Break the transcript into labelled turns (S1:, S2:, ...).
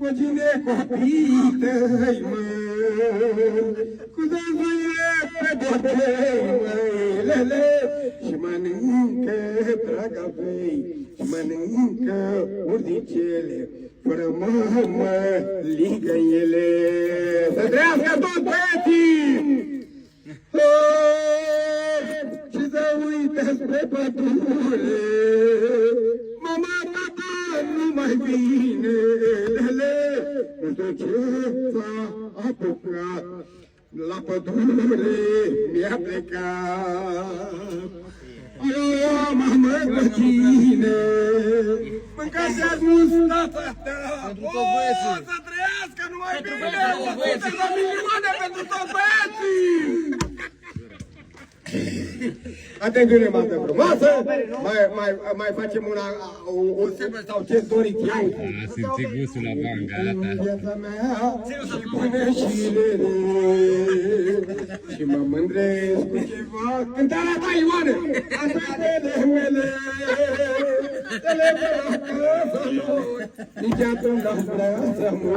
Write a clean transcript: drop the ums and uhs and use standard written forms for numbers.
S1: cu cine copiii tăi, măi, cu dăzăie pe botei, măi, lele, și mănâncă dragavei, și mănâncă urdicele, fără mamă, ligă ele. Să trească tot băieții! Și să uită spre pădure, mama, tata, nu mai vine, lele, nu știu ce s-a apucat, la pădure mi-a plecat. Alo, mamă, cine? Mâncați-ați mustata ta! O, să trăiască numai bine! Să dă milioane pentru toți băieții! Atențiune, mată frumoasă! Mai facem o semnă sau ce doriți eu?
S2: Simți gustul la banga, gata.
S1: Viața mea și până și lele și mă mândresc cu ceva. Cântarea ta, Ioane! Antele mele, tele pe la casă lor, nici atunci n-am vrea să mor.